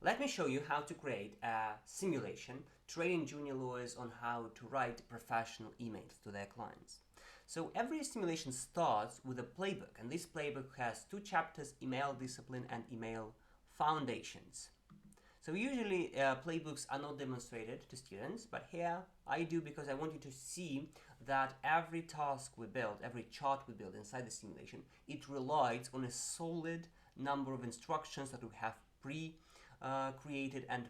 Let me show you how to create a simulation training junior lawyers on how to write professional emails to their clients. So every simulation starts with a playbook, and this playbook has two chapters: email discipline and email foundations. So usually playbooks are not demonstrated to students, but here I do because I want you to see that every task we build, every chart we build inside the simulation, it relies on a solid number of instructions that we have created and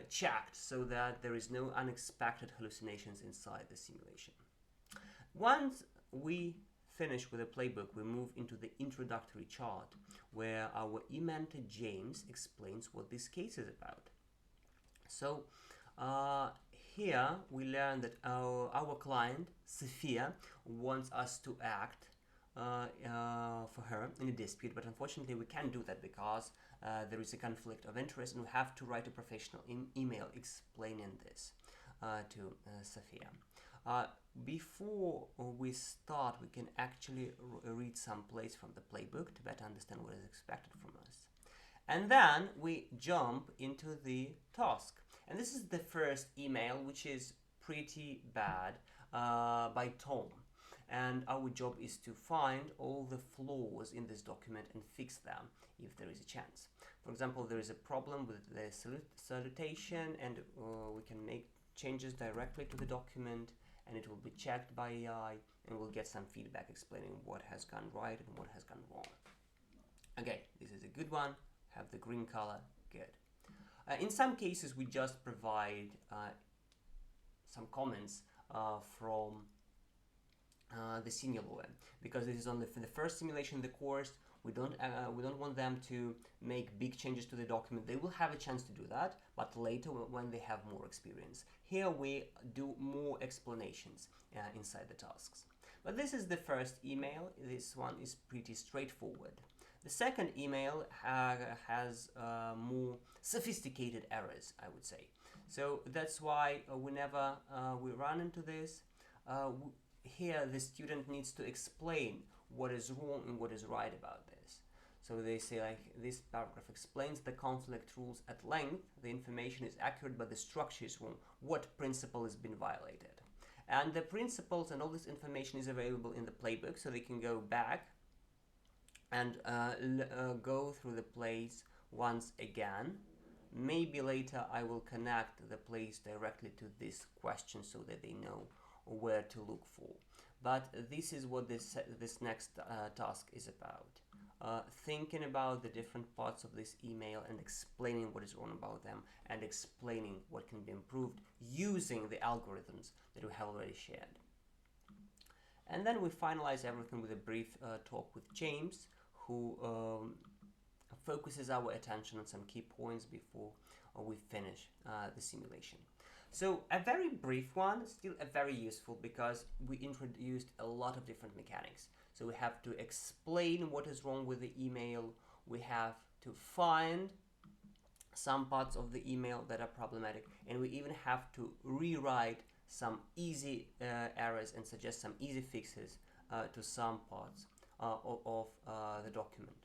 checked so that there is no unexpected hallucinations inside the simulation. Once we finish with the playbook, we move into the introductory chart where our e-mentor James explains what this case is about. So here we learn that our client Sophia wants us to act for her in a dispute, but unfortunately we can't do that because there is a conflict of interest, and we have to write a professional email explaining this to Sophia. Before we start, we can actually read some plays from the playbook to better understand what is expected from us. And then we jump into the task. And this is the first email, which is pretty bad, by Tom. And our job is to find all the flaws in this document and fix them if there is a chance. For example, there is a problem with the salutation, and we can make changes directly to the document, and it will be checked by AI, and we'll get some feedback explaining what has gone right and what has gone wrong. Okay, this is a good one. Have the green color. Good. In some cases, we just provide some comments from the senior lawyer, because this is only for the first simulation in the course. We don't want them to make big changes to the document. They will have a chance to do that, but later when they have more experience. Here we do more explanations inside the tasks. But this is the first email. This one is pretty straightforward. The second email has more sophisticated errors, I would say. So that's why whenever we run into this, here the student needs to explain what is wrong and what is right about this. So they say, like, this paragraph explains the conflict rules at length. The information is accurate, but the structure is wrong. What principle has been violated? And the principles and all this information is available in the playbook, so they can go back and go through the plays once again. Maybe later I will connect the plays directly to this question so that they know where to look for. But this is what this next task is about. Thinking about the different parts of this email and explaining what is wrong about them, and explaining what can be improved using the algorithms that we have already shared. And then we finalize everything with a brief talk with James, who focuses our attention on some key points before we finish the simulation. So a very brief one, still a very useful, because we introduced a lot of different mechanics. So we have to explain what is wrong with the email. We have to find some parts of the email that are problematic, and we even have to rewrite some easy errors and suggest some easy fixes to some parts of the document.